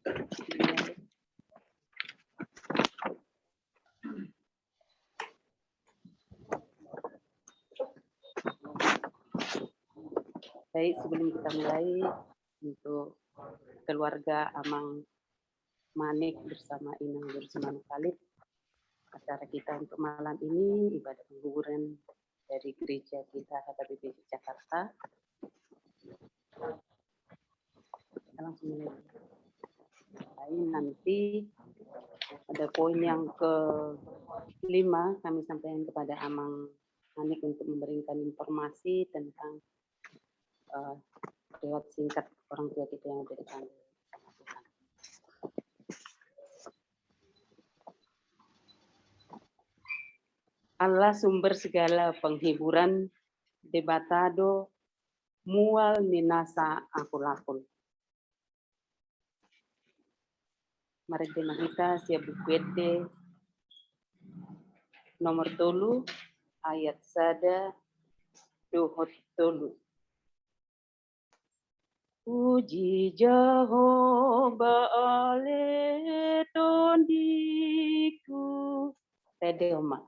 Baik, sebelum kita mulai, untuk keluarga Amang Manik bersama Inang Gursimanu Khalid, acara kita untuk malam ini ibadah pengguguran dari gereja kita HKBP Jakarta. Kita langsung mulai. Nanti ada poin yang ke-5 kami sampaikan kepada Amang Manik untuk memberikan informasi tentang lewat singkat orang tua kita yang berikan sama Tuhan. Allah sumber segala penghiburan, debatado, mual ninasa akul-akul. Mari kita siap bukuete nomor 3 ayat sada dohot tolu. Puji Jehovah ale tondiku. Tede oma.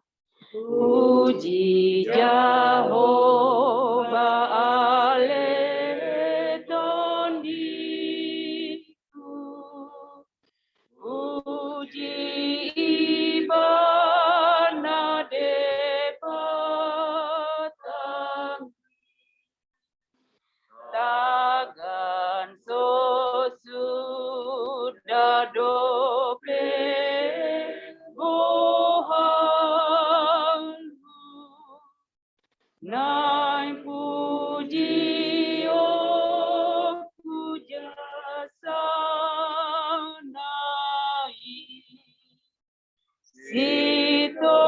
Puji Jehovah ale tondiku. Puji ibana depatang. Tagan sudah dope bohalu naik puji oh puja sanai sito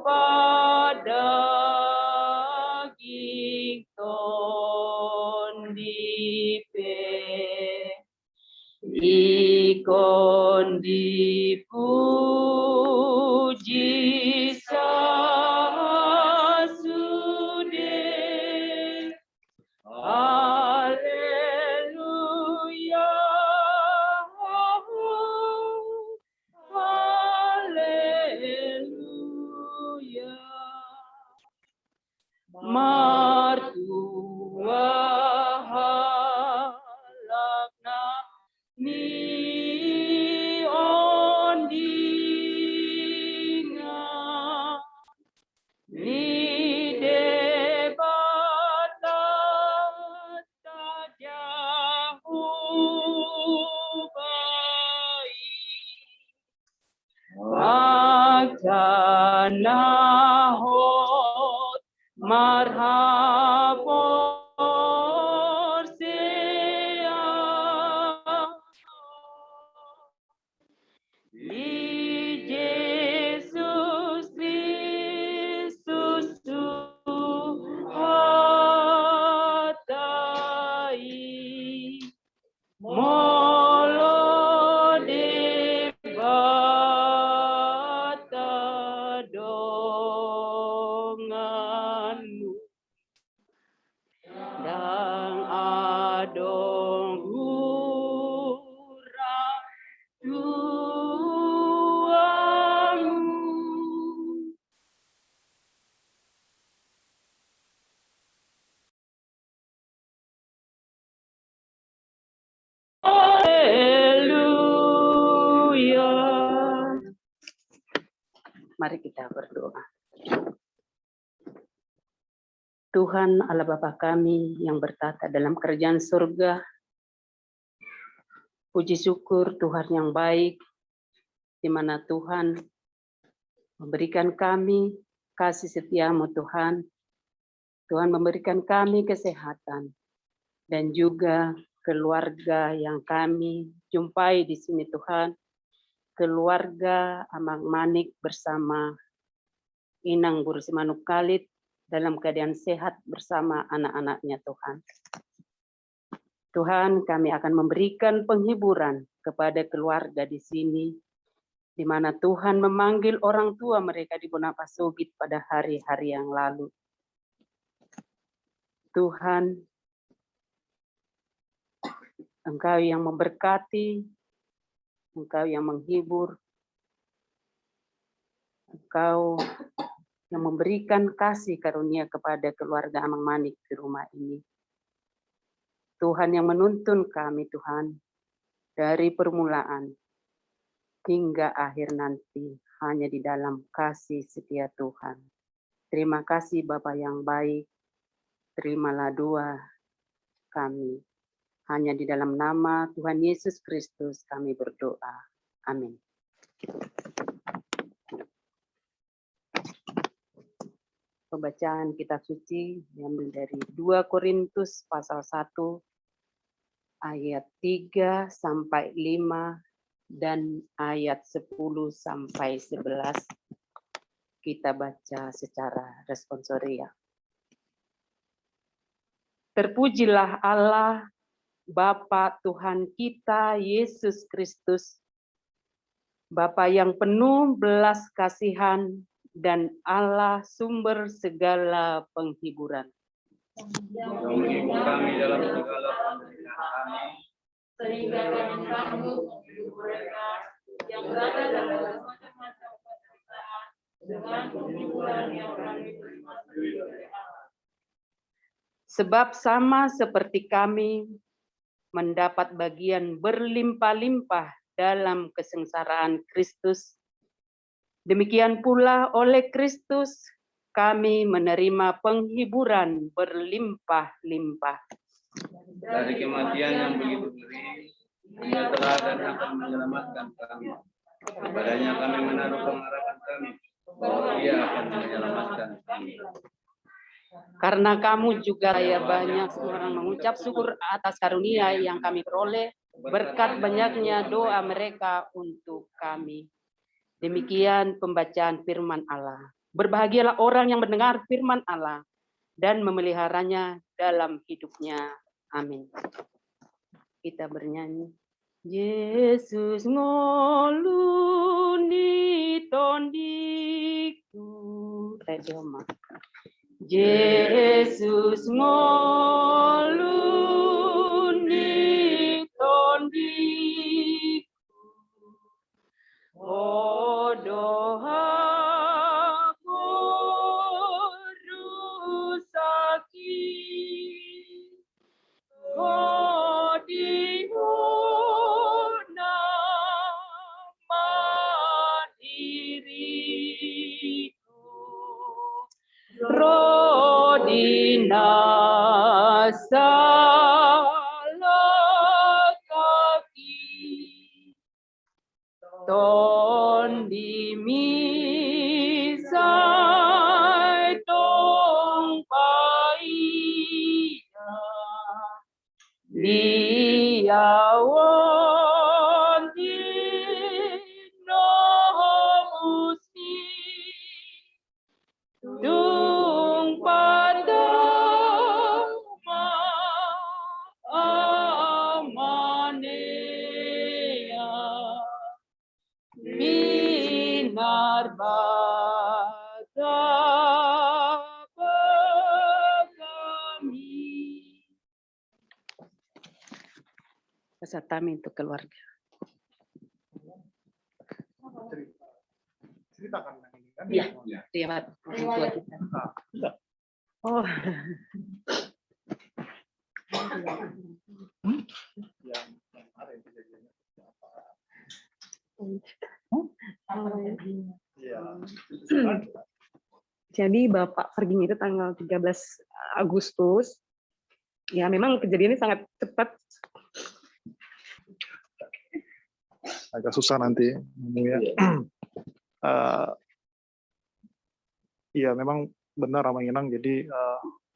pada ikon dipuji sasude. Haleluya, haleluya. Martua halakna ni ondingan ni debata tajauh baik Akjanahot marhapor sea di Yesus Kristus Tuhatai molo debata donganmu dan adong hurang tuamu. Haleluya. Mari kita berdoa. Tuhan Allah Bapa kami yang bertata dalam kerajaan surga, puji syukur Tuhan yang baik, di mana Tuhan memberikan kami kasih setia-Mu Tuhan. Tuhan memberikan kami kesehatan dan juga keluarga yang kami jumpai di sini Tuhan. Keluarga Amang Manik bersama Inang Gursimanu Khalid dalam keadaan sehat bersama anak-anaknya Tuhan. Tuhan, kami akan memberikan penghiburan kepada keluarga di sini, di mana Tuhan memanggil orang tua mereka di Bonapasugit pada hari-hari yang lalu. Tuhan, Engkau yang memberkati Engkau yang menghibur, Engkau yang memberikan kasih karunia kepada keluarga Amang Manik di rumah ini. Tuhan yang menuntun kami, Tuhan, dari permulaan hingga akhir nanti, hanya di dalam kasih setia Tuhan. Terima kasih Bapa yang baik, terimalah doa kami. Hanya di dalam nama Tuhan Yesus Kristus kami berdoa. Amin. Pembacaan kitab suci diambil dari 2 Korintus pasal 1 ayat 3 sampai 5 dan ayat 10 sampai 11. Kita baca secara responsoria. Terpujilah Allah Bapa Tuhan kita Yesus Kristus, Bapa yang penuh belas kasihan dan Allah sumber segala penghiburan. Yang menghibur kami dalam segala penderitaan kami, sehingga kami sanggup menghibur mereka yang berada dalam macam-macam penderitaan dengan penghiburan yang kami terima dari Allah. Sebab sama seperti kami mendapat bagian berlimpah-limpah dalam kesengsaraan Kristus, demikian pula oleh Kristus kami menerima penghiburan berlimpah-limpah. Dari kematian yang begitu ngeri, Dia telah dan akan menyelamatkan kami. Kepadanya kami menaruh pengharapan kami, bahwa Dia akan menyelamatkan kami. Karena kamu juga ya banyak orang mengucap syukur atas karunia yang kami peroleh berkat banyaknya doa mereka untuk kami. Demikian pembacaan firman Allah. Berbahagialah orang yang mendengar firman Allah dan memeliharanya dalam hidupnya. Amin. Kita bernyanyi. Yesus ngoluni tondiku. Redioma. Yesus ngoluni tondiku. Oh doa guru sakit, oh diuna mandiriku, rodina salah kaki. Ton di misai tong paia diawan dino musti dung padama amanea binar baga kami. Peserta untuk keluarga. Ceritakan ini kan? Iya, riwayat orang tua kita. Oh. Yang kemarin kejadiannya apa? Iya. Jadi Bapak perginya itu tanggal 13 Agustus. Ya memang kejadiannya sangat cepat. Agak susah nanti ya. Iya memang benar Amang Inang. Jadi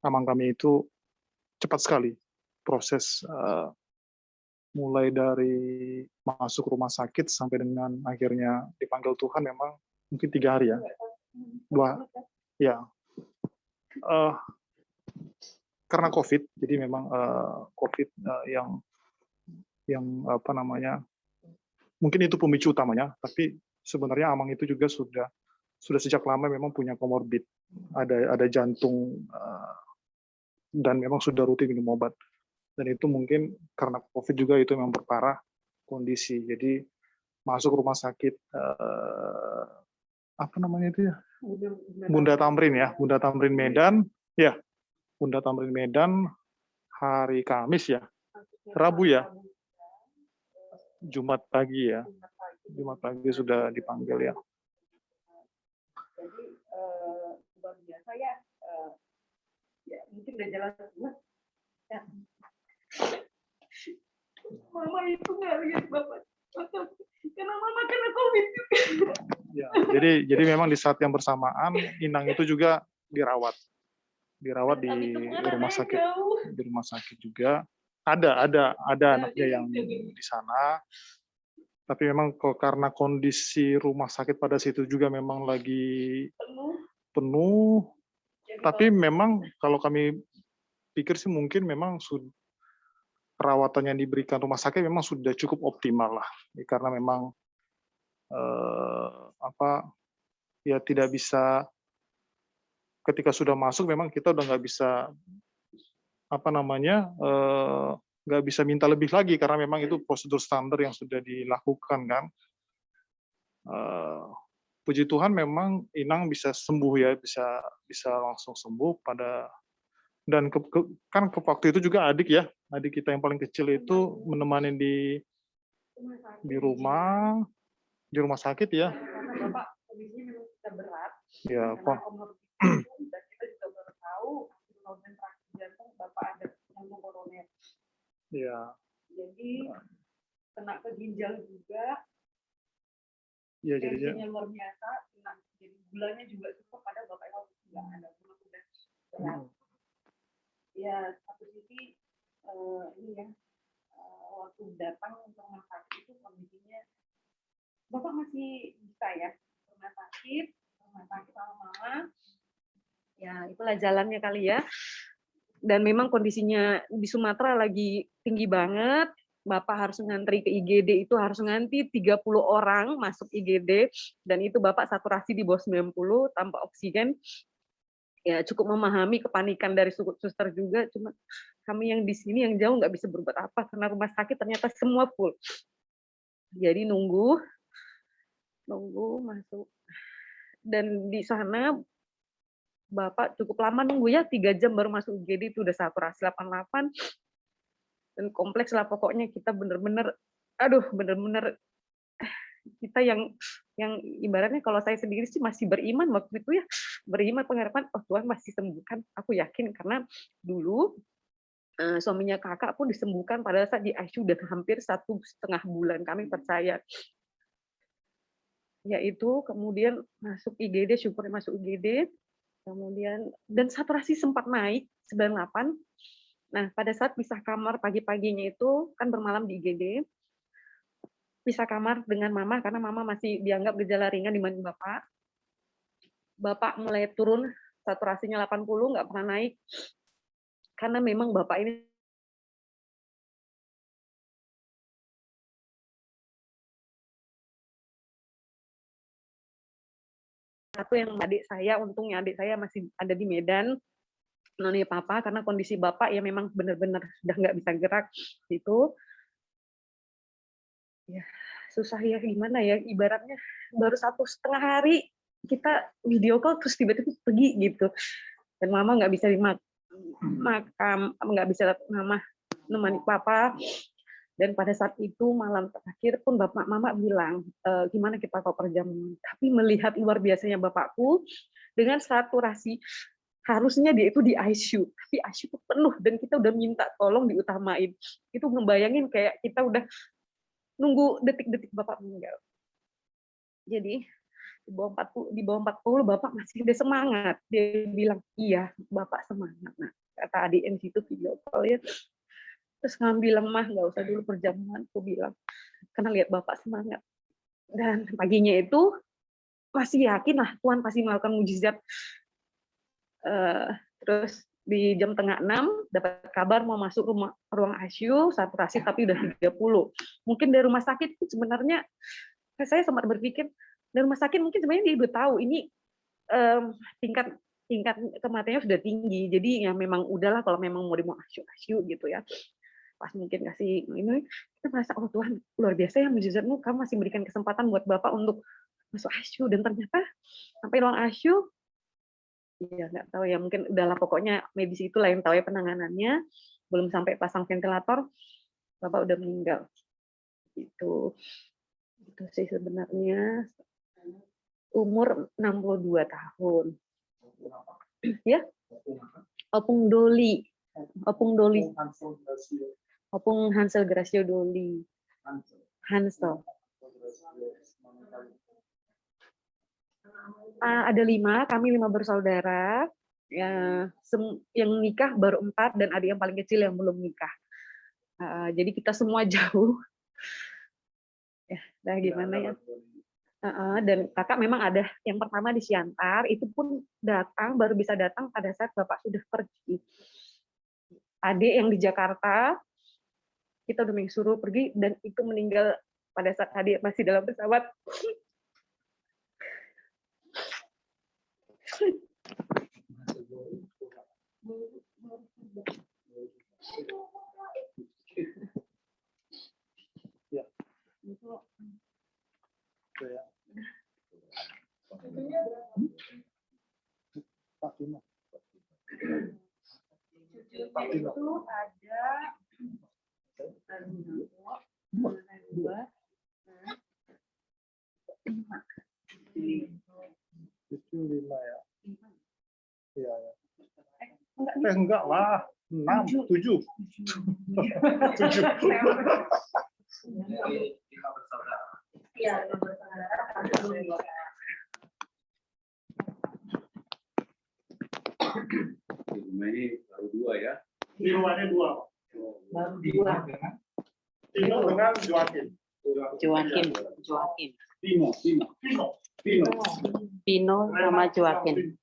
Amang kami itu cepat sekali proses mulai dari masuk rumah sakit sampai dengan akhirnya dipanggil Tuhan memang mungkin 3 hari ya. 2 ya. Karena COVID, jadi memang COVID yang apa namanya, mungkin itu pemicu utamanya, tapi sebenarnya Amang itu juga sudah sejak lama memang punya komorbid, ada jantung dan memang sudah rutin minum obat, dan itu mungkin karena COVID juga itu memang memperparah kondisi. Jadi masuk rumah sakit apa namanya itu ya, Bunda Tamrin ya, Bunda Tamrin Medan ya, Bunda Tamrin Medan hari Kamis ya, Rabu ya, Jumat pagi ya, Jumat pagi sudah dipanggil ya. Jadi luar biasa ya, ya mungkin udah jalan semua. Ya. Mama itu nggak lihat bapak, karena mama kena COVID juga. Ya, jadi memang di saat yang bersamaan Inang itu juga dirawat di rumah sakit juga. Ada anaknya yang di sana. Tapi memang karena kondisi rumah sakit pada situ juga memang lagi penuh. Tapi memang kalau kami pikir sih mungkin memang perawatan yang diberikan rumah sakit memang sudah cukup optimal lah. Karena memang ya tidak bisa, ketika sudah masuk memang kita udah nggak bisa nggak bisa minta lebih lagi karena memang itu prosedur standar yang sudah dilakukan kan. Puji Tuhan memang Inang bisa sembuh ya, bisa langsung sembuh dan waktu itu juga adik kita yang paling kecil itu menemani di rumah sakit ya. Karena bapak kondisinya memang sudah berat. Ya, Pak. Dan kita juga baru tahu organ terakhir jantung bapak ada nyambung koroner. Ya. Jadi kena ke ginjal juga. Ya, jadinya luar biasa. Jadi gulanya juga cukup, pada bapak yang nggak ada, cuma sudah berat. Ya satu sisi ini ya, waktu datang untuk rumah sakit itu kondisinya bapak masih bisa ya rumah sakit sama mama. Ya itulah jalannya kali ya. Dan memang kondisinya di Sumatera lagi tinggi banget. Bapak harus ngantri ke IGD, itu harus ngantri 30 orang masuk IGD, dan itu bapak saturasi di bawah 90 tanpa oksigen. Ya cukup memahami kepanikan dari suster juga, cuma kami yang di sini yang jauh nggak bisa berbuat apa karena rumah sakit ternyata semua full. Jadi nunggu masuk, dan di sana bapak cukup lama nunggu ya, 3 jam baru masuk IGD, itu udah saturasi 88 dan kompleks lah pokoknya. Kita bener-bener kita yang ibaratnya kalau saya sendiri sih masih beriman waktu itu ya, beriman pengharapan Tuhan masih sembuhkan, aku yakin karena dulu suaminya kakak pun disembuhkan pada saat di ICU dan hampir 1,5 bulan, kami percaya. Yaitu kemudian masuk IGD, syukur masuk IGD, kemudian dan saturasi sempat naik 98. Nah pada saat pisah kamar pagi-paginya itu kan bermalam di IGD, pisah kamar dengan mama karena mama masih dianggap gejala ringan dibanding bapak. Bapak mulai turun, saturasinya 80, nggak pernah naik. Karena memang bapak ini satu yang adik saya, untungnya adik saya masih ada di Medan, noni papa, karena kondisi bapak ya memang benar-benar sudah nggak bisa gerak itu. Ya susah ya, gimana ya, ibaratnya baru 1,5 hari kita video call terus tiba-tiba pergi gitu, dan mama nggak bisa makam, nggak bisa mama nemani papa. Dan pada saat itu malam terakhir pun bapak mama bilang gimana kita kok perjamuan, tapi melihat luar biasanya bapakku dengan saturasi, harusnya dia itu di ICU, tapi ICU itu penuh dan kita udah minta tolong diutamain. Itu ngebayangin kayak kita udah nunggu detik-detik bapak meninggal. Jadi di bawah 40 bapak masih ada semangat. Dia bilang, iya bapak semangat. Nah, kata adik yang situ video call ya. Terus kami bilang, mah nggak usah dulu perjamuan. Aku bilang, karena lihat bapak semangat. Dan paginya itu masih yakin lah Tuhan pasti melakukan mujizat. Terus di jam 5:30 dapat kabar mau masuk ruang ICU, saturasi tapi udah 30. Mungkin dari rumah sakit sebenarnya saya sempat berpikir, dari rumah sakit mungkin sebenarnya dia udah tahu ini tingkat kematiannya sudah tinggi. Jadi ya memang udahlah kalau memang mau ICU gitu ya. pas mungkin kasih ini, kita merasa, oh Tuhan luar biasa ya mujizatmu, kamu masih berikan kesempatan buat Bapak untuk masuk ICU, dan ternyata sampai ruang ICU, ya nggak tahu ya, mungkin udahlah pokoknya medis itu lain tahu ya penanganannya, belum sampai pasang ventilator, Bapak udah meninggal. Itu sih sebenarnya, umur 62 tahun. Ya, Opung Doli. Opung Hansel Gracio Doli. Hansel. Ada 5, kami 5 bersaudara. Ya, yang nikah baru 4 dan adik yang paling kecil yang belum nikah. Jadi kita semua jauh. Ya, nah gimana ya? Dan kakak memang ada yang pertama di Siantar, itu pun baru bisa datang pada saat Bapak sudah pergi. Adik yang di Jakarta, kita udah suruh pergi, dan itu meninggal pada saat adik masih dalam pesawat. Itu ada 5 ya. Iya. Enggak lah, 6, 7. 7. Iya, bersaudara. Di rumah ini baru 2 ya. Di rumahnya 2. Baru 2. Tino dengan Joakim. Pino sama Joakim.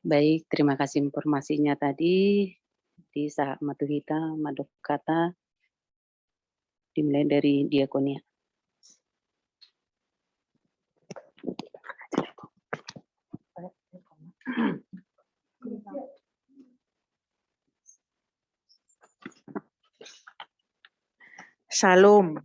Baik, terima kasih informasinya tadi di Sahat Matuhita Madokata, dimulai dari Diakonia. Shalom.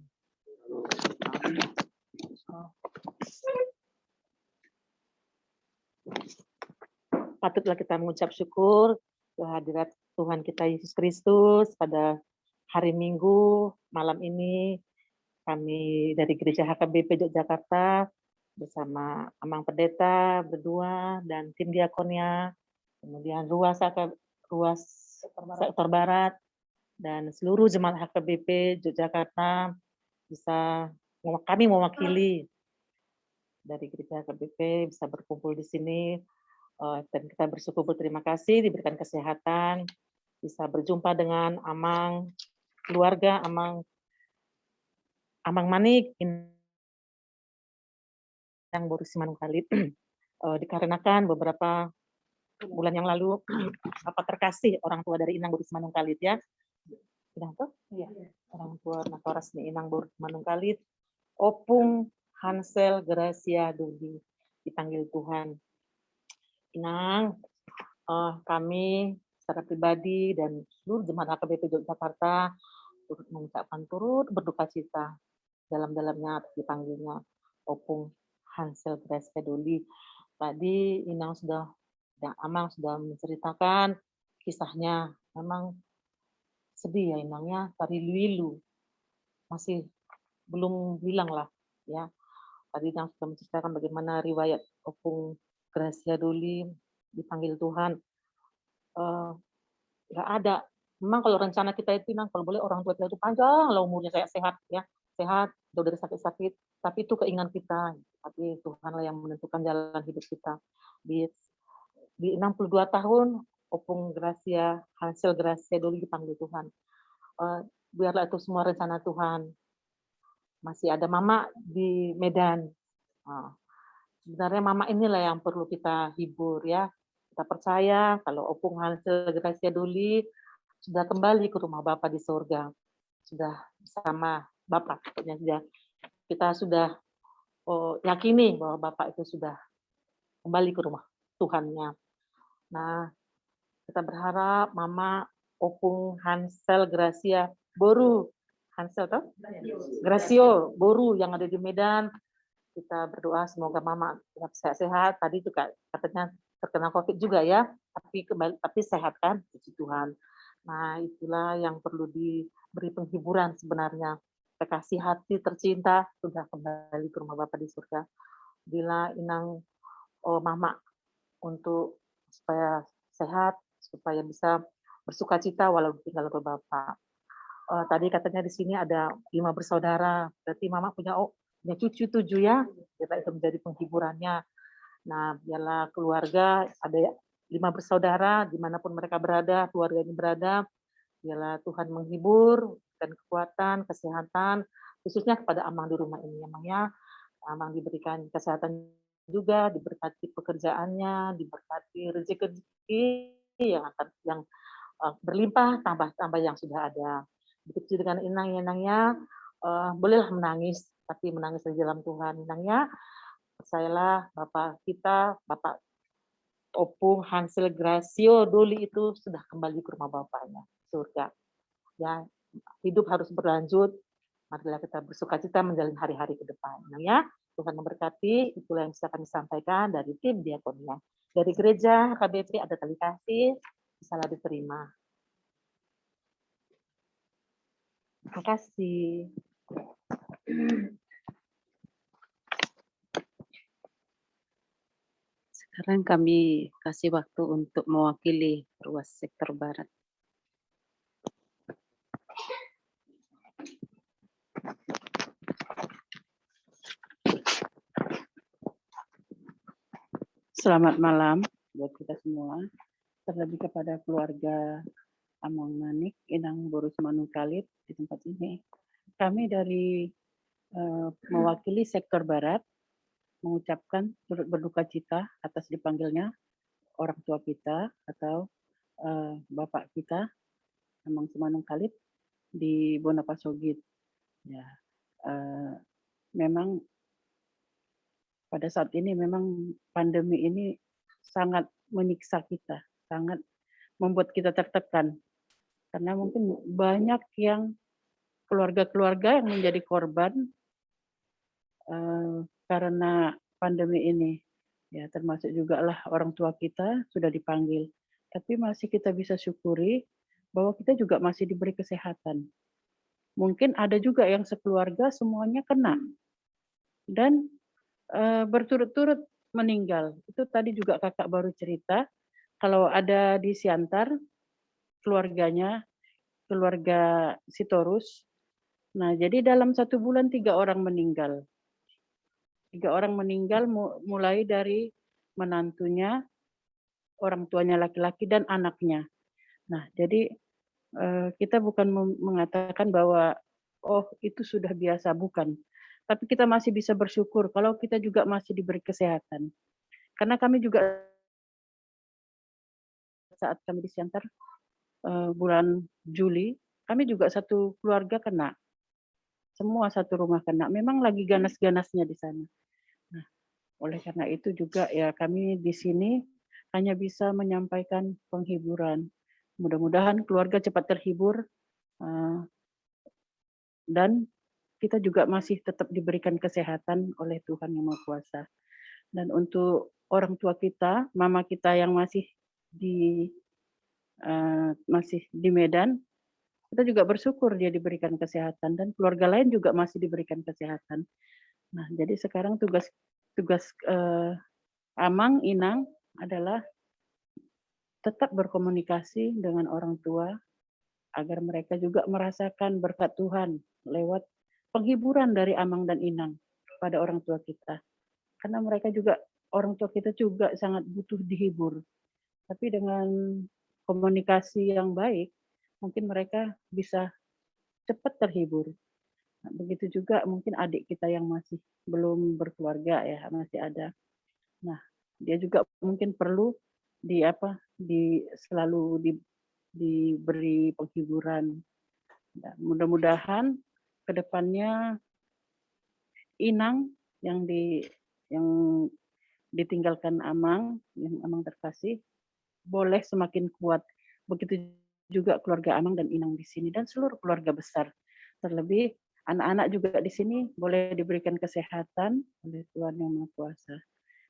Patutlah kita mengucap syukur kehadirat Tuhan kita Yesus Kristus pada hari Minggu malam ini. Kami dari Gereja HKBP Yogyakarta bersama Amang Pendeta berdua dan tim diakonia, kemudian Ruas Sektor Barat, dan seluruh jemaat HKBP Yogyakarta kami mewakili dari Gereja HKBP bisa berkumpul di sini, dan kita bersyukur, berterima kasih diberikan kesehatan, bisa berjumpa dengan Amang, keluarga Amang Manik yang baru Simanungkalit, dikarenakan beberapa bulan yang lalu Bapak terkasih orang tua dari Inang Boru Simanungkalit ya. Inang tuh? Iya. Orang tua Natoras nih Inang Boru Simanungkalit, Opung Hansel Gracia Dodi, dipanggil Tuhan. Inang, kami secara pribadi dan seluruh jemaat HKBP Yogyakarta turut mengucapkan turut berduka cita dalam-dalamnya dipanggilnya Opung Hansel Gracia Dodi. Tadi Amang sudah menceritakan kisahnya, memang sedih ya Inangnya, tarilu-ilu masih belum bilang lah ya. Tadi Inang sudah menceritakan bagaimana riwayat Opung Gracia Dodi dipanggil Tuhan. Nggak ada. Memang kalau rencana kita itu, kalau boleh orang tua kita itu panjang lah umurnya, kayak sehat ya, sehat, jauh dari sakit-sakit. Tapi itu keinginan kita. Tapi Tuhanlah yang menentukan jalan hidup kita. Di 62 tahun, Opung Hansel Gracia Dodi dipanggil Tuhan. Biarlah itu semua rencana Tuhan. Masih ada Mama di Medan. Sebenarnya Mama inilah yang perlu kita hibur ya. Kita percaya kalau Opung Hansel Gracia Dodi sudah kembali ke rumah Bapa di surga. Sudah bersama Bapa. Kita sudah yakini bahwa Bapak itu sudah kembali ke rumah Tuhannya. Nah, Kita berharap Mama Opung Hansel Gracia Boru, Hansel toh? Gracio Boru yang ada di Medan. Kita berdoa semoga Mama tetap sehat-sehat. Tadi juga katanya terkena COVID juga ya, tapi sehat kan, puji Tuhan. Nah, itulah yang perlu diberi penghiburan sebenarnya. Kekasih hati tercinta sudah kembali ke rumah Bapa di surga. Bila Inang Mama untuk supaya sehat, supaya bisa bersukacita walau tinggal ke Bapak. Tadi katanya di sini ada 5 bersaudara, berarti Mama punya cucu 7 ya, biarlah itu menjadi penghiburannya. Nah, biarlah keluarga ada 5 bersaudara, dimanapun mereka berada, keluarga ini berada, biarlah Tuhan menghibur, dan kekuatan, kesehatan, khususnya kepada Amang di rumah ini, Amang ya. Amang diberikan kesehatan juga, diberkati pekerjaannya, diberkati rezeki yang berlimpah, tambah yang sudah ada. Begitu dengan Inang-inangnya, bolehlah menangis, tapi menangis di dalam Tuhan. Inangnya, percayalah Bapak kita, Bapak Opung Hansel Gracio Doli itu sudah kembali ke rumah Bapaknya, surga. Ya, hidup harus berlanjut. Marilah kita bersukacita menjalani hari-hari ke depan. Ya, Tuhan memberkati. Itulah yang bisa kami sampaikan dari tim Diakonia. Dari gereja KBP ada tali kasih, salah diterima. Terima kasih. Sekarang kami kasih waktu untuk mewakili ruas sektor barat. Selamat malam buat kita semua, terlebih kepada keluarga Amang Manik, Inang Boru Semanung Kalit di tempat ini. Kami dari mewakili sektor barat mengucapkan turut berduka cita atas dipanggilnya orang tua kita atau bapak kita Amang Semanung Kalit di Bonapasogit. Ya, memang pada saat ini memang pandemi ini sangat menyiksa kita, sangat membuat kita tertekan. Karena mungkin banyak yang keluarga-keluarga yang menjadi korban karena pandemi ini. Ya, termasuk juga lah orang tua kita sudah dipanggil. Tapi masih kita bisa syukuri bahwa kita juga masih diberi kesehatan. Mungkin ada juga yang sekeluarga semuanya kena. Dan berturut-turut meninggal. Itu tadi juga kakak baru cerita, kalau ada di Siantar, keluarganya, keluarga Sitorus. Nah, jadi dalam 1 bulan 3 orang meninggal. 3 orang meninggal mulai dari menantunya, orang tuanya laki-laki, dan anaknya. Nah, jadi kita bukan mengatakan bahwa, oh itu sudah biasa, bukan. Tapi kita masih bisa bersyukur kalau kita juga masih diberi kesehatan. Karena kami juga saat kami di Siantar bulan Juli, kami juga satu keluarga kena. Semua satu rumah kena. Memang lagi ganas-ganasnya di sana. Nah, oleh karena itu juga ya kami di sini hanya bisa menyampaikan penghiburan. Mudah-mudahan keluarga cepat terhibur dan kita juga masih tetap diberikan kesehatan oleh Tuhan Yang Maha Kuasa. Dan untuk orang tua kita, mama kita yang masih di Medan, kita juga bersyukur dia diberikan kesehatan dan keluarga lain juga masih diberikan kesehatan. Nah, jadi sekarang tugas Amang, Inang adalah tetap berkomunikasi dengan orang tua agar mereka juga merasakan berkat Tuhan lewat penghiburan dari Amang dan Inang kepada orang tua kita. Karena mereka juga, orang tua kita juga sangat butuh dihibur. Tapi dengan komunikasi yang baik, mungkin mereka bisa cepat terhibur. Nah, begitu juga mungkin adik kita yang masih belum berkeluarga ya, masih ada. Nah, dia juga mungkin perlu selalu diberi penghiburan. Dan mudah-mudahan kedepannya Inang yang ditinggalkan Amang, yang Amang terkasih, boleh semakin kuat. Begitu juga keluarga Amang dan Inang di sini dan seluruh keluarga besar. Terlebih anak-anak juga di sini boleh diberikan kesehatan oleh Tuhan Yang Maha Kuasa.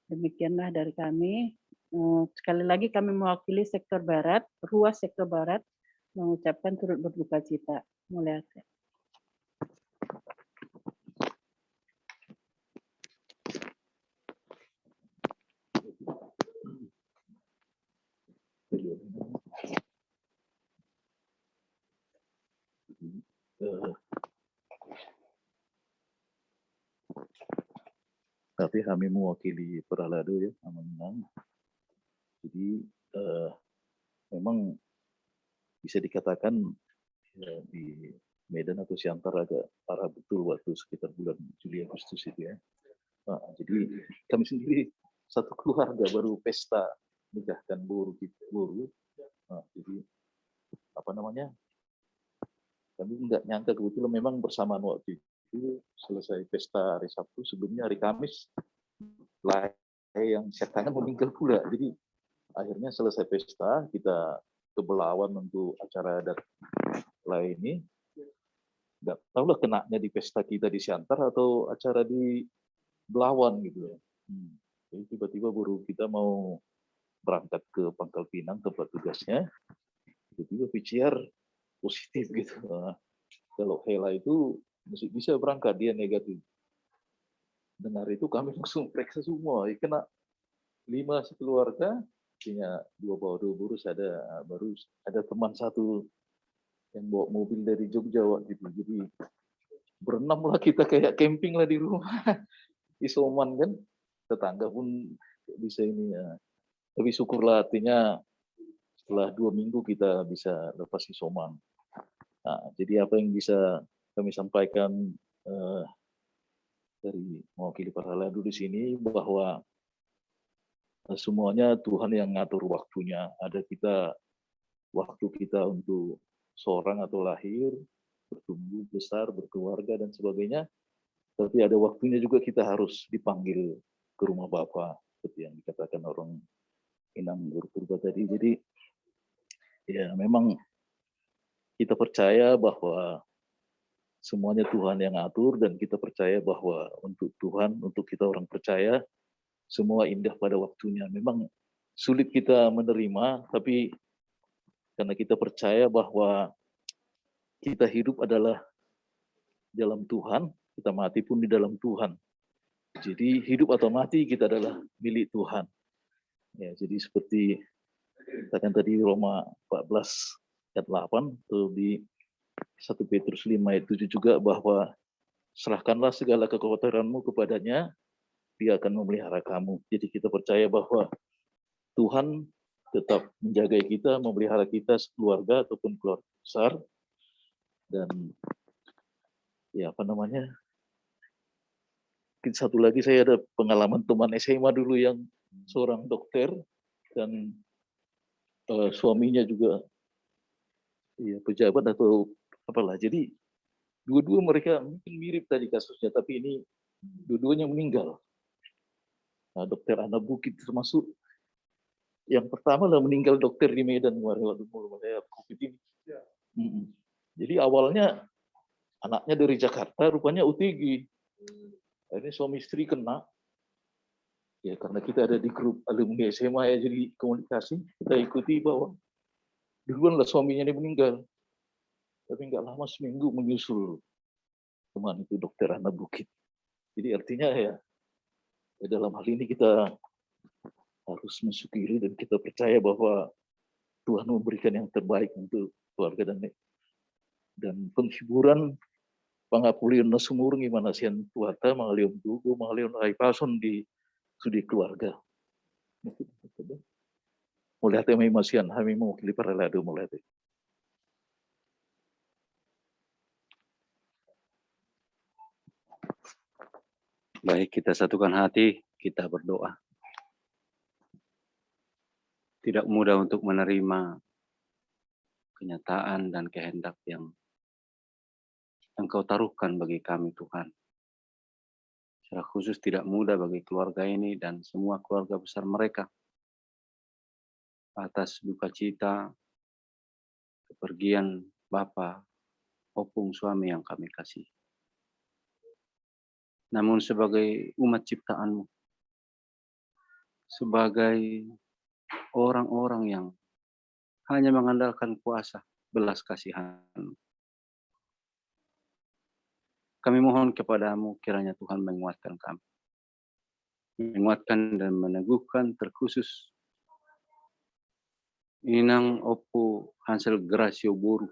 Demikianlah dari kami. Sekali lagi kami mewakili sektor Barat, ruas sektor Barat, mengucapkan turut berduka cita. Mulai. Tapi kami mewakili Peralado ya, Amanang. Jadi memang bisa dikatakan ya, di Medan atau Siantar agak parah betul waktu sekitar bulan Juli Agustus itu ya. Nah, jadi kami sendiri satu keluarga baru pesta nikahkan boru kita boru. Nah, jadi apa namanya? Kami nggak nyangka kebetulan memang bersamaan waktu itu selesai pesta hari Sabtu, sebelumnya hari Kamis lah yang siapkan meninggal pula. Jadi akhirnya selesai pesta kita ke Belawan untuk acara adat lain ini. Nggak tahu lah kenanya di pesta kita di Siantar atau acara di Belawan gitu. Jadi tiba-tiba baru kita mau berangkat ke Pangkal Pinang tempat tugasnya, tiba-tiba PCR positif gitu. Nah, kalau Hela itu masih bisa berangkat, dia negatif. Dengar itu kami langsung periksa semua, kena 5 sekeluarga, punya 2 bawa 2 burus, baru ada teman satu yang bawa mobil dari Jogja waktu itu. Jadi berenam lah kita kayak camping lah di rumah. Isoman kan, tetangga pun bisa ini ya. Tapi syukurlah artinya setelah 2 minggu kita bisa lepas isoman. Nah, jadi apa yang bisa kami sampaikan dari mewakili Peralado di sini bahwa semuanya Tuhan yang ngatur waktunya. Ada waktu kita untuk seorang atau lahir, bertumbuh besar, berkeluarga dan sebagainya. Tapi ada waktunya juga kita harus dipanggil ke rumah Bapa seperti yang dikatakan orang Inang Purba tadi. Jadi ya memang kita percaya bahwa semuanya Tuhan yang atur dan kita percaya bahwa untuk Tuhan, untuk kita orang percaya, semua indah pada waktunya. Memang sulit kita menerima, tapi karena kita percaya bahwa kita hidup adalah dalam Tuhan, kita mati pun di dalam Tuhan. Jadi hidup atau mati kita adalah milik Tuhan. Ya, jadi seperti katakan tadi Roma 14 ayat 8 atau di 1 Petrus 5 ayat 7 juga bahwa serahkanlah segala kekhawatiranmu kepadanya, dia akan memelihara kamu. Jadi kita percaya bahwa Tuhan tetap menjaga kita, memelihara kita sekeluarga ataupun keluarga besar. Dan ya apa namanya, mungkin satu lagi saya ada pengalaman teman SMA dulu yang seorang dokter dan suaminya juga ya, pejabat atau apalah. Jadi dua-dua mereka mungkin mirip tadi kasusnya, tapi ini dua-duanya meninggal. Nah, dokter Ana Bukit termasuk yang pertama lah meninggal dokter di Medan waktu mulai COVID ini. Jadi awalnya anaknya dari Jakarta, rupanya OTG. Ini suami istri kena. Ya karena kita ada di grup alumni SMA ya, jadi komunikasi kita ikuti bahwa duluan lah suaminya ini meninggal. Tapi nggak lama seminggu menyusul teman itu dokter Ana Bukit. Jadi artinya ya dalam hal ini kita harus mensyukuri dan kita percaya bahwa Tuhan memberikan yang terbaik untuk keluarga dan penghiburan pangapulian na sumurungi manasian tuata mangalium dugo mangalium ay pason di sudi keluarga. Mulai may masian kami mewakili Peralado mulai. Baik, kita satukan hati, kita berdoa. Tidak mudah untuk menerima kenyataan dan kehendak yang Engkau taruhkan bagi kami, Tuhan. Secara khusus tidak mudah bagi keluarga ini dan semua keluarga besar mereka. atas duka cita kepergian Bapa Opung suami yang kami kasih. Namun sebagai umat ciptaan-Mu, sebagai orang-orang yang hanya mengandalkan kuasa belas kasihan, kami mohon kepadamu kiranya Tuhan menguatkan kami. Menguatkan dan meneguhkan terkhusus Inang Opu Hansel Gracio Buru,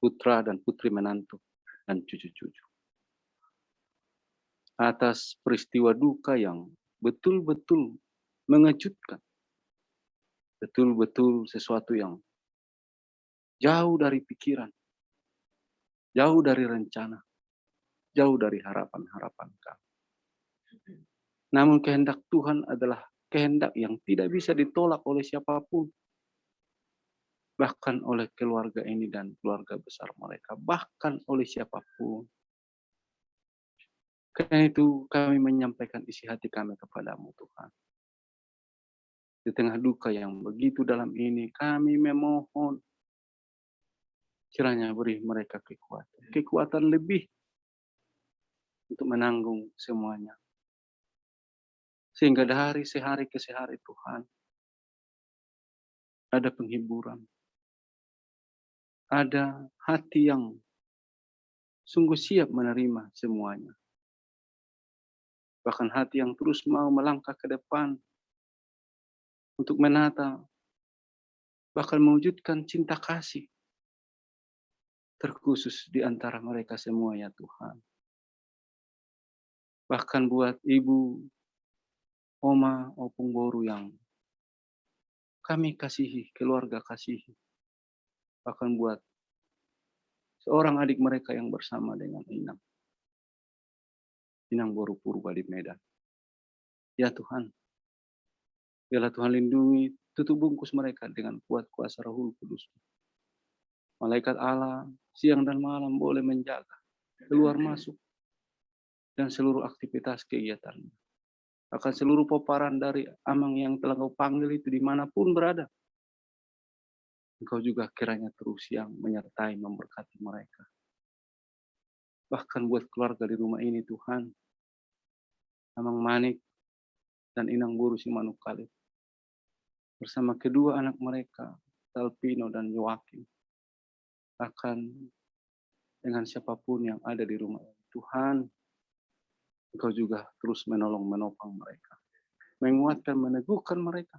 putra dan putri menantu dan cucu-cucu. Atas peristiwa duka yang betul-betul mengejutkan. Betul-betul sesuatu yang jauh dari pikiran, jauh dari rencana, jauh dari harapan-harapan kami. Namun kehendak Tuhan adalah kehendak yang tidak bisa ditolak oleh siapapun. Bahkan oleh keluarga ini dan keluarga besar mereka. Bahkan oleh siapapun. Karena itu kami menyampaikan isi hati kami kepadamu Tuhan. Di tengah duka yang begitu dalam ini kami memohon. Kiranya beri mereka kekuatan. Kekuatan lebih untuk menanggung semuanya. Sehingga dari sehari ke sehari Tuhan. Ada penghiburan. Ada hati yang sungguh siap menerima semuanya. Bahkan hati yang terus mau melangkah ke depan untuk menata, bahkan mewujudkan cinta kasih terkhusus di antara mereka semua ya Tuhan. Bahkan buat Ibu Oma Opung Boru yang kami kasihi, keluarga kasihi. Bahkan buat seorang adik mereka yang bersama dengan Inang Boru Purba di Medan. Ya Tuhan, biarlah Tuhan lindungi, tutup bungkus mereka dengan kuat kuasa Rohul Kudus. Malaikat Allah siang dan malam boleh menjaga, keluar masuk, dan seluruh aktivitas kegiatannya. Akan seluruh peparan dari Amang yang telah Kau panggil itu dimanapun berada. Engkau juga kiranya terus yang menyertai, memberkati mereka. Bahkan buat keluarga di rumah ini Tuhan, Amang Manik dan Inang Boru Simanukkalit bersama kedua anak mereka, Talpino dan Yoakim, akan dengan siapapun yang ada di rumah ini. Tuhan, Engkau juga terus menolong, menopang mereka, menguatkan, meneguhkan mereka,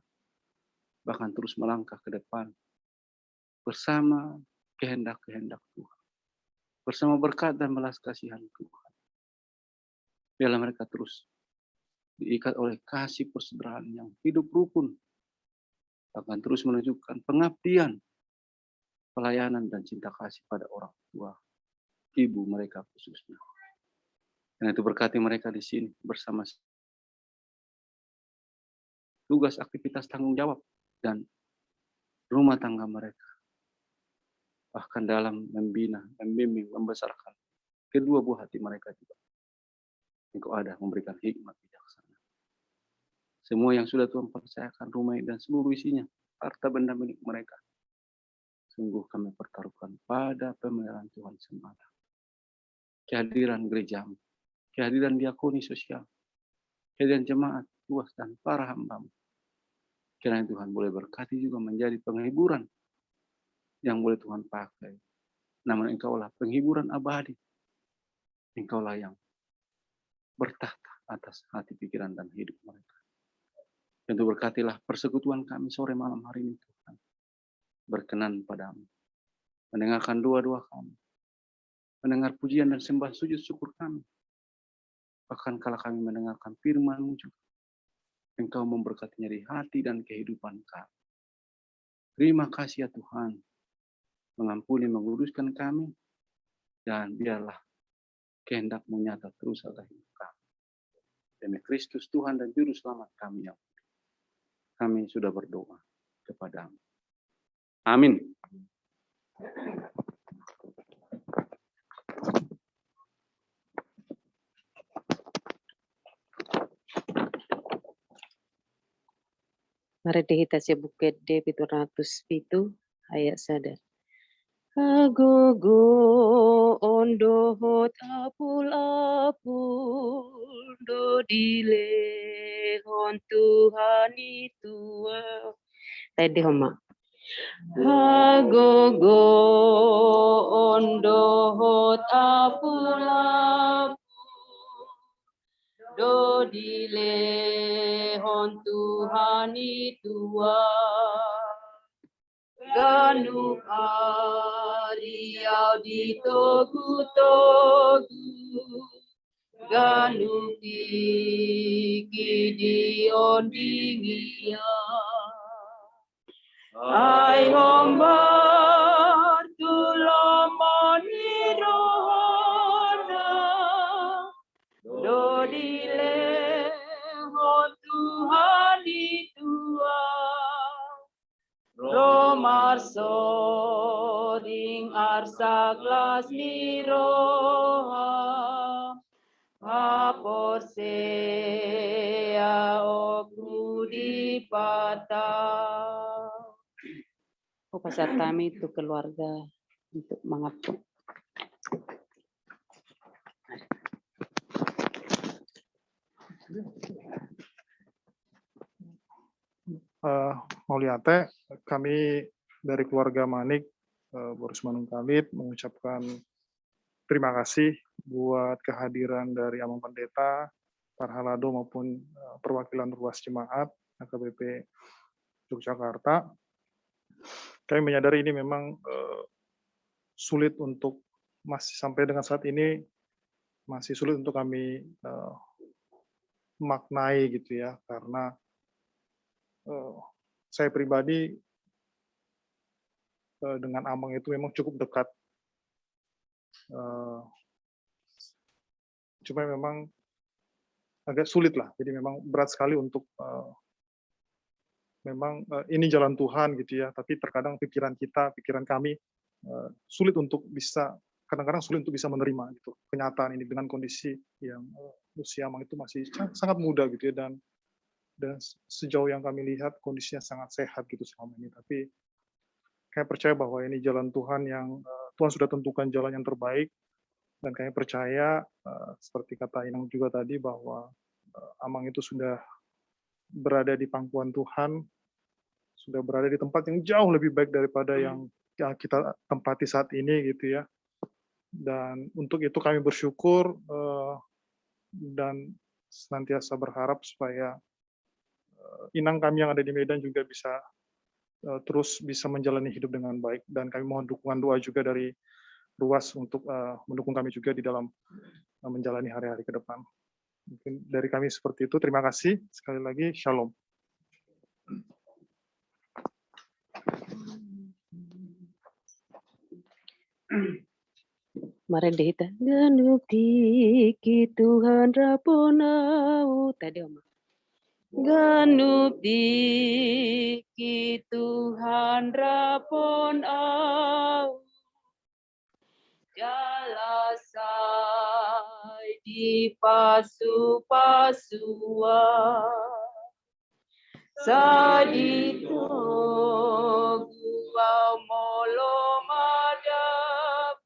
bahkan terus melangkah ke depan bersama kehendak-kehendak Tuhan, bersama berkat dan belas kasihan Tuhan. Biarlah mereka terus diikat oleh kasih persaudaraan yang hidup rukun, akan terus menunjukkan pengabdian, pelayanan dan cinta kasih pada orang tua, ibu mereka khususnya. Dan itu berkati mereka di sini bersama tugas aktivitas tanggung jawab dan rumah tangga mereka. Bahkan dalam membina, membimbing, membesarkan kedua buah hati mereka juga. Engkau ada memberikan hikmat bijaksana. Semua yang sudah Tuhan percayakan rumah ini dan seluruh isinya, harta benda milik mereka. Sungguh kami pertaruhkan pada pemeliharaan Tuhan semata. Kehadiran gerejamu, kehadiran diakoni sosial, kehadiran jemaat luas dan para hamba-Mu. Kiranya Tuhan boleh berkati juga menjadi penghiburan yang boleh Tuhan pakai. Namun Engkaulah penghiburan abadi. Engkaulah yang bertahta atas hati, pikiran, dan hidup mereka. Tentu berkatilah persekutuan kami sore malam hari ini Tuhan. Berkenan padamu. Mendengarkan doa-doa kami. Mendengar pujian dan sembah sujud syukur kami. Bahkan kala kami mendengarkan firman-Mu juga. Engkau memberkatinya di hati dan kehidupan kami. Terima kasih ya Tuhan. Mengampuni, menguruskan kami. Dan biarlah kehendak-Mu nyata terus atas hidup kami. Demi Kristus Tuhan dan Juru Selamat kami yang kami sudah berdoa kepada-Mu. Amin. Mari dihitasi bukit de pituratus pitu ayat sadar. Agogo ondo hotapul apul do dile hon Tuhan itu. Tadi homa. Agogo ondo hotapul apul do dile hon Tuhan itu. Ganu ariau di togu-togu, ganu kiki di ondingia. Ai hombar tulamani rohana, dodile hon Tuhan itua. Romarso ding arsa kelas niroha apor sea oku dipata. Upacara kami itu keluarga untuk mengabdi. Mauliate, kami dari keluarga Manik, Boris Manungkalit mengucapkan terima kasih buat kehadiran dari Amang Pendeta, Parhalado maupun perwakilan ruas jemaat AKBP Yogyakarta. Kami menyadari ini memang sulit untuk masih sampai dengan saat ini masih sulit untuk kami maknai gitu ya, karena saya pribadi dengan Amang itu memang cukup dekat. Cuma memang agak sulit lah. Jadi memang berat sekali untuk memang ini jalan Tuhan gitu ya. Tapi terkadang pikiran kita, pikiran kami sulit untuk bisa, kadang-kadang sulit untuk bisa menerima gitu kenyataan ini dengan kondisi yang usia Amang itu masih sangat muda gitu ya, dan sejauh yang kami lihat kondisinya sangat sehat gitu selama ini. Tapi kami percaya bahwa ini jalan Tuhan yang Tuhan sudah tentukan jalan yang terbaik, dan kami percaya seperti kata Inang juga tadi bahwa Amang itu sudah berada di pangkuan Tuhan, sudah berada di tempat yang jauh lebih baik daripada yang kita tempati saat ini gitu ya. Dan untuk itu kami bersyukur dan senantiasa berharap supaya Inang kami yang ada di Medan juga bisa terus bisa menjalani hidup dengan baik, dan kami mohon dukungan doa juga dari ruas untuk mendukung kami juga di dalam menjalani hari-hari ke depan. Mungkin dari kami seperti itu. Terima kasih sekali lagi. Shalom. Mari dihita ganupti ki Tuhan raponau tadi Oma. Ganupti ki Tuhan raponau jalasai di pasu-pasua sadito gua molo madab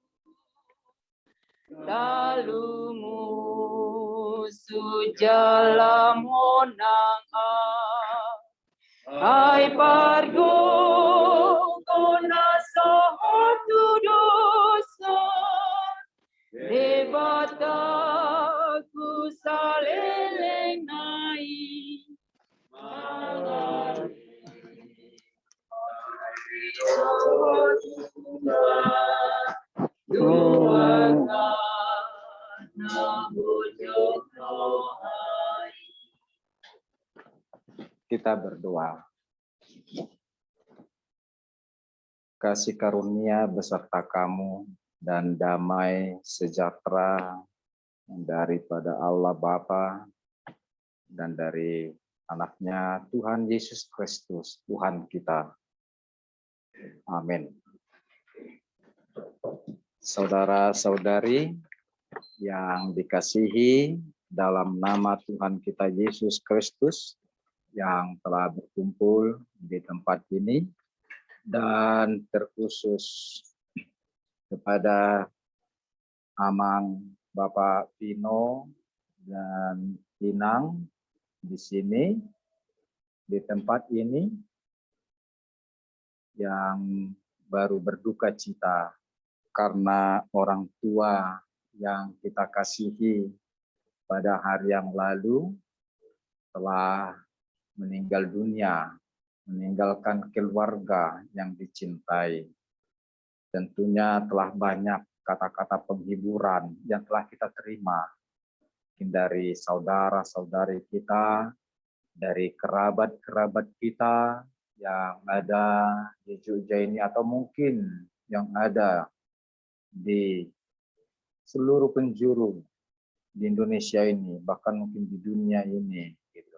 lalu musuh jalam honang ai pargo kona sohotu dosa debataku salelenai Kita berdoa. Kasih karunia beserta kamu dan damai sejahtera daripada Allah Bapa dan dari anaknya Tuhan Yesus Kristus, Tuhan kita. Amin. Saudara-saudari yang dikasihi dalam nama Tuhan kita Yesus Kristus, yang telah berkumpul di tempat ini, dan terkhusus kepada Amang Bapak Vino dan Inang di sini, di tempat ini, yang baru berduka cita karena orang tua yang kita kasihi pada hari yang lalu telah meninggal dunia, meninggalkan keluarga yang dicintai. Tentunya telah banyak kata-kata penghiburan yang telah kita terima dari saudara-saudari kita, dari kerabat-kerabat kita yang ada di Jogja ini, atau mungkin yang ada di seluruh penjuru di Indonesia ini, bahkan mungkin di dunia ini, gitu,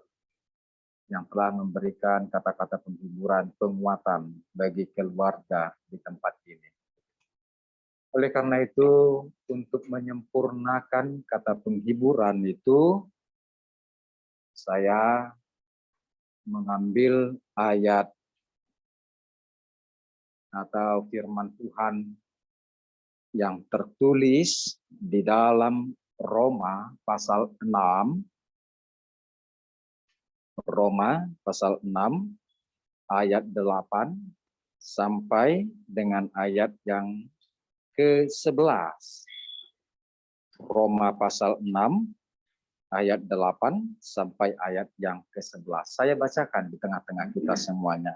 yang telah memberikan kata-kata penghiburan, penguatan bagi keluarga di tempat ini. Oleh karena itu, untuk menyempurnakan kata penghiburan itu, saya mengambil ayat atau firman Tuhan yang tertulis di dalam Roma pasal 6, Roma pasal 6 ayat 8 sampai dengan ayat yang ke-11. Roma pasal 6 ayat 8 sampai ayat yang ke-11. Saya bacakan di tengah-tengah kita semuanya.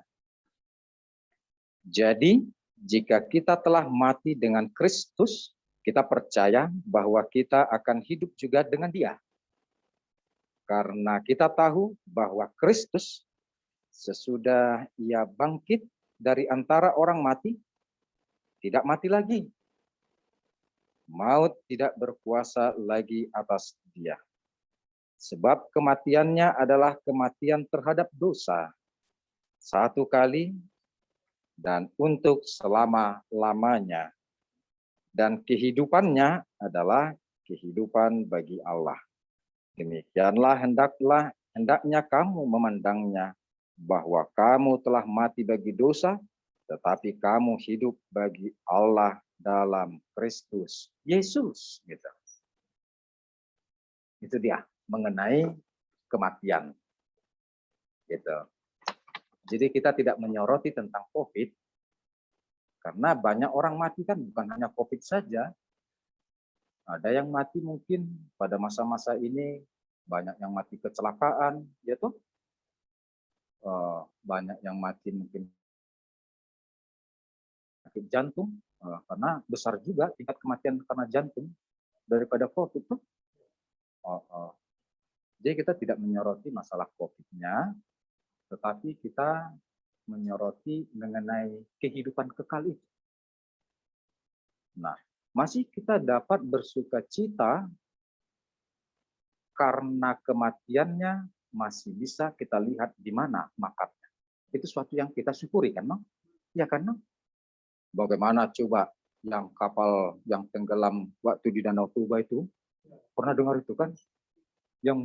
Jadi, jika kita telah mati dengan Kristus, kita percaya bahwa kita akan hidup juga dengan Dia. Karena kita tahu bahwa Kristus sesudah Ia bangkit dari antara orang mati, tidak mati lagi. Maut tidak berkuasa lagi atas Dia. Sebab kematiannya adalah kematian terhadap dosa. Satu kali dan untuk selama-lamanya. Dan kehidupannya adalah kehidupan bagi Allah. Demikianlah hendaknya kamu memandangnya, bahwa kamu telah mati bagi dosa, tetapi kamu hidup bagi Allah dalam Kristus Yesus. Gitu. Itu dia mengenai kematian. Gitu. Jadi kita tidak menyoroti tentang COVID, karena banyak orang mati kan bukan hanya COVID saja. Ada yang mati mungkin pada masa-masa ini, banyak yang mati kecelakaan, ya toh. Banyak yang mati mungkin sakit jantung, karena besar juga tingkat kematian karena jantung daripada COVID tuh. Jadi kita tidak menyoroti masalah COVID-nya, tetapi kita menyoroti mengenai kehidupan kekal itu. Nah, masih kita dapat bersuka cita karena kematiannya masih bisa kita lihat di mana makatnya. Itu suatu yang kita syukuri kan, Bang? Ya kan, Bang? Bagaimana coba yang kapal yang tenggelam waktu di Danau Toba itu? Pernah dengar itu kan? Yang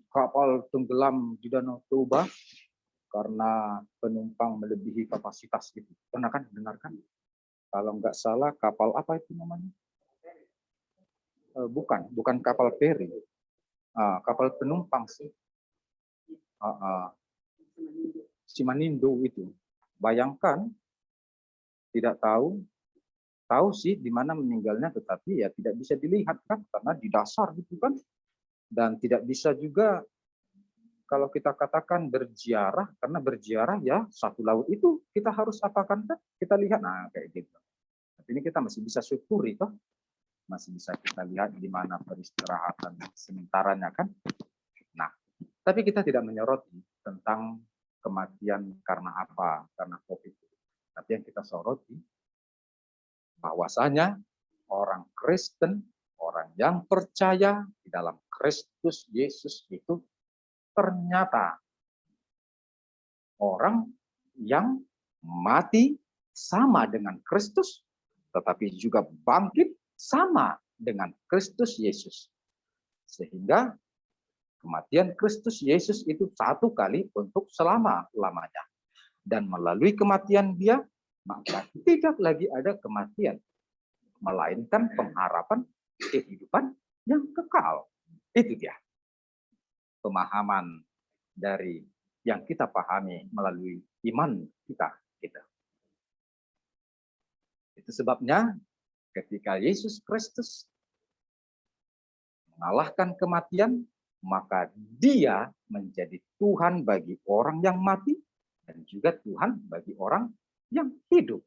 kapal tenggelam di Danau Toba karena penumpang melebihi kapasitas gitu. Pernah kan dengarkan? Kalau nggak salah kapal apa itu namanya? Bukan kapal feri. Kapal penumpang sih. Simanindo itu. Bayangkan, tidak tahu sih di mana meninggalnya, tetapi ya tidak bisa dilihat kan, karena di dasar gitu kan. Dan tidak bisa juga kalau kita katakan berziarah, karena berziarah ya satu laut itu kita harus apakan kan? Kita lihat, nah kayak gitu. Tapi ini kita masih bisa syukuri toh, masih bisa kita lihat di mana peristirahatan sementaranya kan. Nah, tapi kita tidak menyoroti tentang kematian karena apa, karena COVID. Tapi yang kita soroti bahwasanya orang Kristen, orang yang percaya di dalam Kristus Yesus itu ternyata orang yang mati sama dengan Kristus, tetapi juga bangkit sama dengan Kristus Yesus. Sehingga kematian Kristus Yesus itu satu kali untuk selama-lamanya. Dan melalui kematian dia, maka tidak lagi ada kematian, melainkan pengharapan kehidupan yang kekal. Itu dia pemahaman dari yang kita pahami melalui iman kita. Itu sebabnya ketika Yesus Kristus mengalahkan kematian, maka dia menjadi Tuhan bagi orang yang mati dan juga Tuhan bagi orang yang hidup.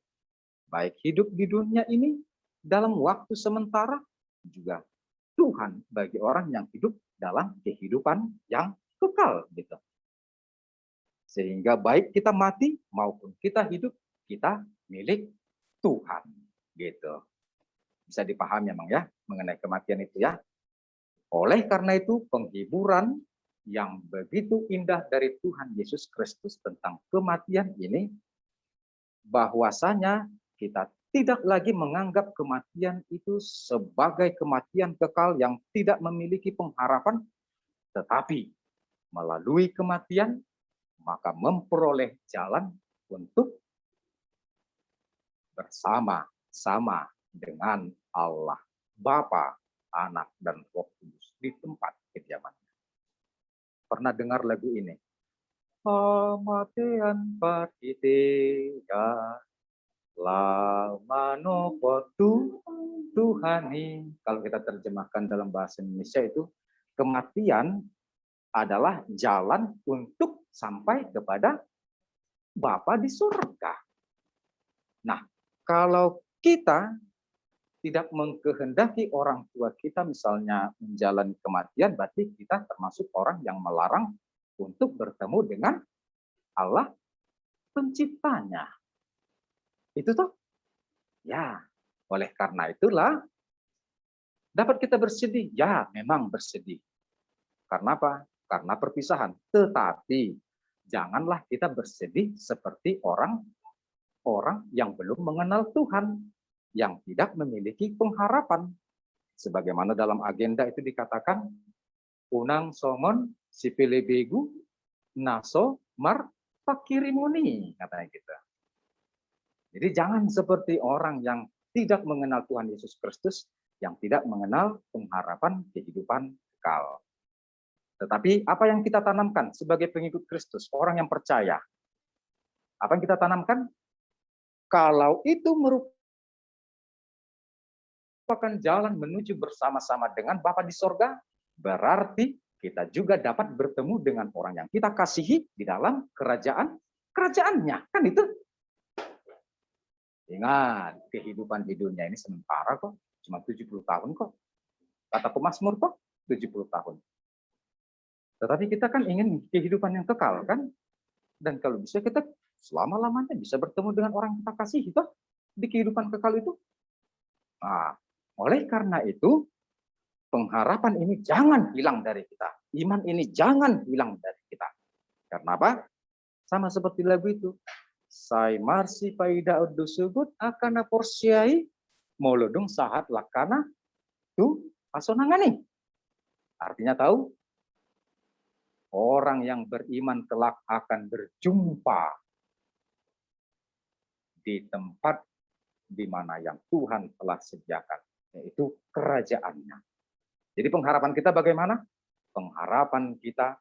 Baik hidup di dunia ini dalam waktu sementara, juga Tuhan bagi orang yang hidup dalam kehidupan yang kekal gitu. Sehingga baik kita mati maupun kita hidup, kita milik Tuhan gitu. Bisa dipahami memang ya mengenai kematian itu ya. Oleh karena itu penghiburan yang begitu indah dari Tuhan Yesus Kristus tentang kematian ini, bahwasanya kita tidak lagi menganggap kematian itu sebagai kematian kekal yang tidak memiliki pengharapan, tetapi melalui kematian maka memperoleh jalan untuk bersama-sama dengan Allah Bapa, Anak, dan Roh Kudus di tempat kediamannya. Pernah dengar lagu ini? Kematian partitiga lama nopotu Tuhani. Kalau kita terjemahkan dalam bahasa Indonesia itu, kematian adalah jalan untuk sampai kepada Bapa di surga. Nah, kalau kita tidak mengkehendaki orang tua kita misalnya menjalani kematian, berarti kita termasuk orang yang melarang untuk bertemu dengan Allah penciptanya. Itu toh? Ya, oleh karena itulah dapat kita bersedih. Ya, memang bersedih. Karena apa? Karena perpisahan. Tetapi janganlah kita bersedih seperti orang yang belum mengenal Tuhan, yang tidak memiliki pengharapan. Sebagaimana dalam agenda itu dikatakan, unang songon sipile begu naso mar pakirimuni, katanya kita. Jadi jangan seperti orang yang tidak mengenal Tuhan Yesus Kristus, yang tidak mengenal pengharapan kehidupan kekal. Tetapi apa yang kita tanamkan sebagai pengikut Kristus, orang yang percaya? Apa yang kita tanamkan? Kalau itu merupakan jalan menuju bersama-sama dengan Bapa di sorga, berarti kita juga dapat bertemu dengan orang yang kita kasihi di dalam kerajaannya. Kan itu? Ingat, kehidupan di dunia ini sementara kok. Cuma 70 tahun kok. Kata pemazmur kok 70 tahun. Tetapi kita kan ingin kehidupan yang kekal kan? Dan kalau bisa kita selama-lamanya bisa bertemu dengan orang yang kita kasih itu di kehidupan kekal itu. Nah, oleh karena itu pengharapan ini jangan hilang dari kita. Iman ini jangan hilang dari kita. Karena apa? Sama seperti lagu itu. Sai marsi paida udusubut akana porsiai molodung sahat lakana tu asonangani. Artinya tahu? Orang yang beriman kelak akan berjumpa di tempat di mana yang Tuhan telah sediakan, yaitu kerajaannya. Jadi pengharapan kita bagaimana? Pengharapan kita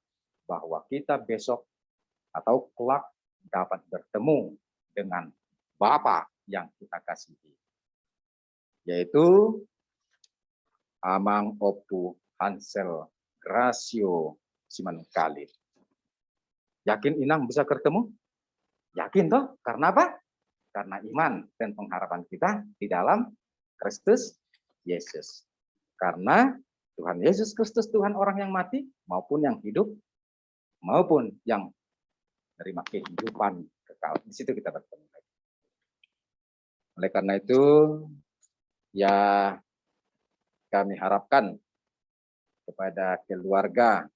bahwa kita besok atau kelak dapat bertemu dengan Bapa yang kita kasihi, yaitu Amang Opu Hansel Gracio Simanungkalit. Yakin Inang bisa ketemu? Yakin toh? Karena apa? Karena iman dan pengharapan kita di dalam Kristus Yesus. Karena Tuhan Yesus Kristus Tuhan orang yang mati maupun yang hidup maupun yang menerima kehidupan kekal. Di situ kita bertemu lagi. Oleh karena itu ya kami harapkan kepada keluarga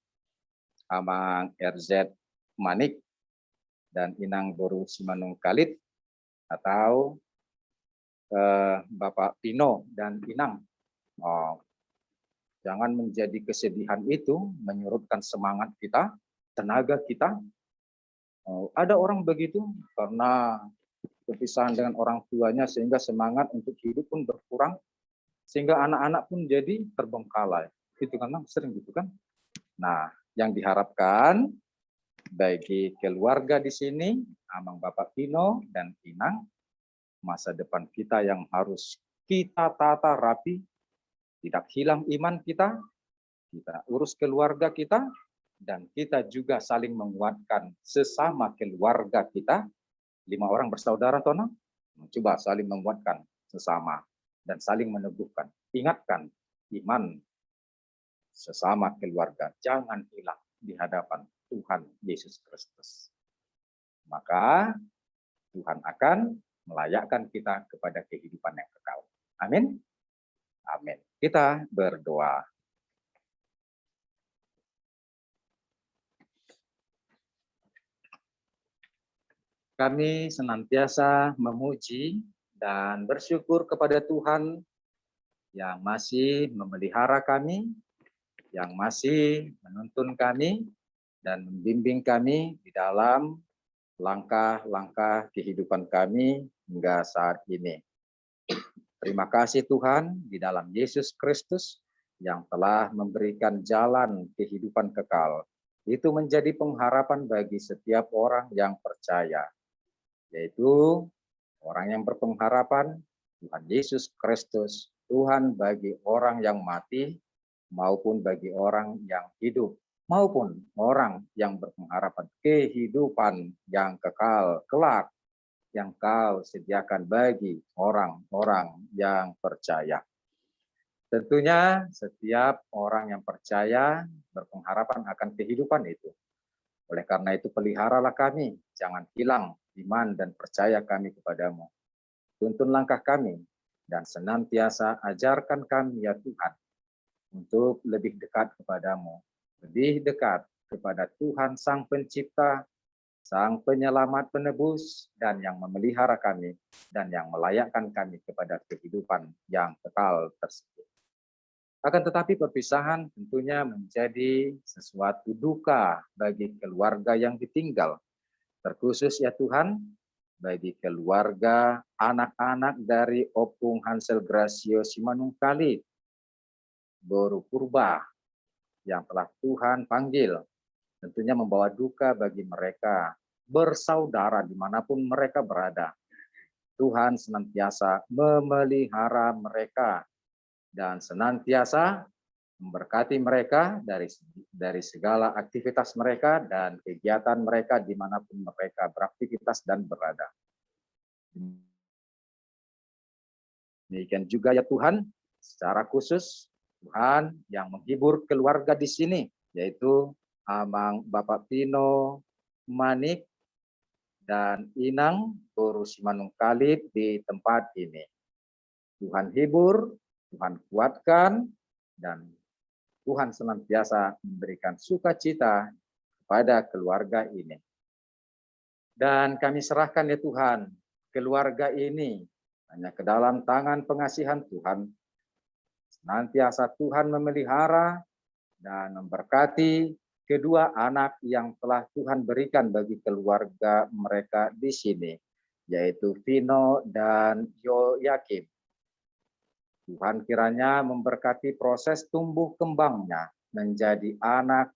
Amang RZ Manik dan Inang Boru Simanungkalit atau Bapak Pino dan Inang Jangan menjadi kesedihan itu menyurutkan semangat kita, tenaga kita. Ada orang begitu karena kepisahan dengan orang tuanya sehingga semangat untuk hidup pun berkurang, sehingga anak-anak pun jadi terbengkalai. Itu kan sering gitu kan. Nah, yang diharapkan bagi keluarga di sini, Amang Bapak Pino dan Inang, masa depan kita yang harus kita tata rapi, tidak hilang iman kita urus keluarga kita, dan kita juga saling menguatkan sesama keluarga kita. 5 orang bersaudara, Tono, coba saling menguatkan sesama dan saling meneguhkan. Ingatkan iman sesama keluarga, jangan hilang di hadapan Tuhan Yesus Kristus. Maka Tuhan akan melayakkan kita kepada kehidupan yang kekal. Amin. Amin. Kita berdoa. Kami senantiasa memuji dan bersyukur kepada Tuhan yang masih memelihara kami, yang masih menuntun kami dan membimbing kami di dalam langkah-langkah kehidupan kami hingga saat ini. Terima kasih Tuhan di dalam Yesus Kristus yang telah memberikan jalan kehidupan kekal. Itu menjadi pengharapan bagi setiap orang yang percaya, yaitu orang yang berpengharapan Tuhan Yesus Kristus, Tuhan bagi orang yang mati maupun bagi orang yang hidup, maupun orang yang berpengharapan kehidupan yang kekal kelak yang Kau sediakan bagi orang-orang yang percaya. Tentunya setiap orang yang percaya berpengharapan akan kehidupan itu. Oleh karena itu peliharalah kami, jangan hilang iman dan percaya kami kepadamu. Tuntun langkah kami dan senantiasa ajarkan kami ya Tuhan untuk lebih dekat kepadamu, lebih dekat kepada Tuhan Sang Pencipta, Sang Penyelamat Penebus, dan yang memelihara kami dan yang melayakkan kami kepada kehidupan yang kekal tersebut. Akan tetapi perpisahan tentunya menjadi sesuatu duka bagi keluarga yang ditinggal. Terkhusus ya Tuhan, bagi keluarga anak-anak dari Opung Hansel Gracio Simanungkalit, Boru Purba, yang telah Tuhan panggil, tentunya membawa duka bagi mereka, bersaudara dimanapun mereka berada. Tuhan senantiasa memelihara mereka dan senantiasa memberkati mereka dari segala aktivitas mereka dan kegiatan mereka dimanapun mereka beraktivitas dan berada. Demikian juga ya Tuhan, secara khusus Tuhan yang menghibur keluarga di sini, yaitu Amang Bapak Pino Manik dan Inang Boru Simanungkalit di tempat ini. Tuhan hibur, Tuhan kuatkan, dan Tuhan senantiasa memberikan sukacita kepada keluarga ini. Dan kami serahkan ya Tuhan, keluarga ini hanya ke dalam tangan pengasihan Tuhan. Senantiasa Tuhan memelihara dan memberkati kedua anak yang telah Tuhan berikan bagi keluarga mereka di sini, yaitu Vino dan Yoyakim. Tuhan kiranya memberkati proses tumbuh kembangnya menjadi anak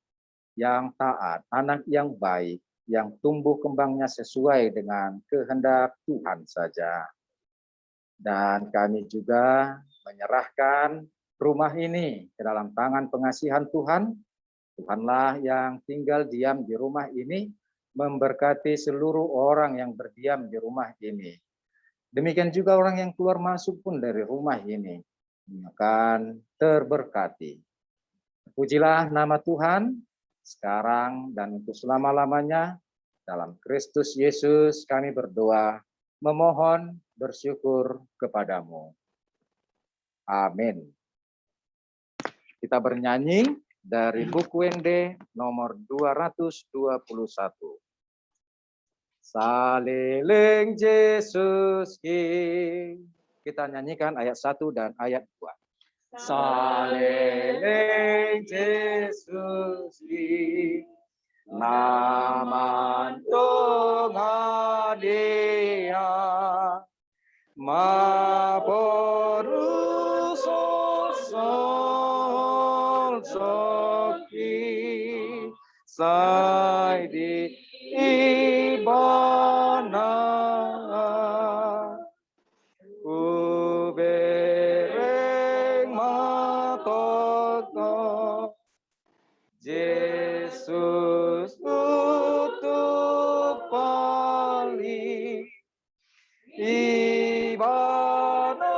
yang taat, anak yang baik, yang tumbuh kembangnya sesuai dengan kehendak Tuhan saja. Dan kami juga menyerahkan rumah ini ke dalam tangan pengasihan Tuhan. Tuhanlah yang tinggal diam di rumah ini, memberkati seluruh orang yang berdiam di rumah ini. Demikian juga orang yang keluar masuk pun dari rumah ini akan terberkati. Pujilah nama Tuhan sekarang dan untuk selama-lamanya. Dalam Kristus Yesus kami berdoa, memohon, bersyukur kepadamu. Amin. Kita bernyanyi dari buku ND nomor 221. Saliling Yesus Ki. Kita nyanyikan ayat 1 dan ayat 2. Saleleng Jesus di naman Tuhan dia maporusoson soki sai di ibana ubereng matoko Jesus tutup pali ibana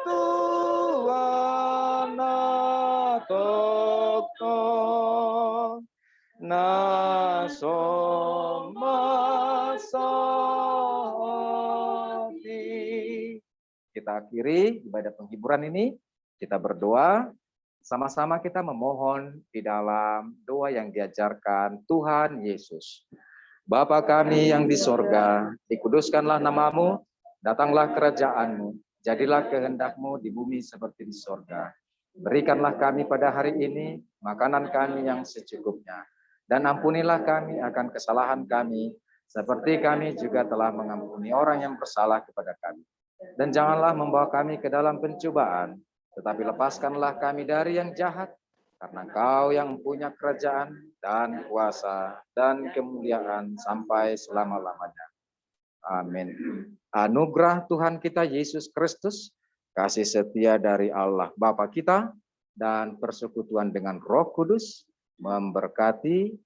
tuana toko na somasati. Kita akhiri ibadah penghiburan ini, kita berdoa, sama-sama kita memohon di dalam doa yang diajarkan Tuhan Yesus. Bapa kami yang di sorga, dikuduskanlah namamu, datanglah kerajaanmu, jadilah kehendakmu di bumi seperti di sorga. Berikanlah kami pada hari ini makanan kami yang secukupnya, dan ampunilah kami akan kesalahan kami, seperti kami juga telah mengampuni orang yang bersalah kepada kami. Dan janganlah membawa kami ke dalam pencobaan, tetapi lepaskanlah kami dari yang jahat, karena Kau yang punya kerajaan dan kuasa dan kemuliaan sampai selama-lamanya. Amin. Anugerah Tuhan kita Yesus Kristus, kasih setia dari Allah Bapa kita, dan persekutuan dengan Roh Kudus memberkati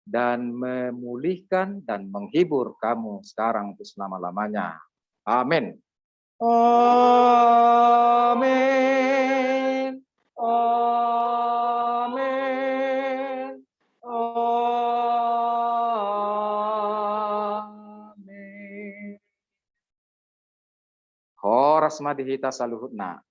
dan memulihkan dan menghibur kamu sekarang untuk selama-lamanya. Amin. Amin. Amin. Amin. Horas madihita saluhutna.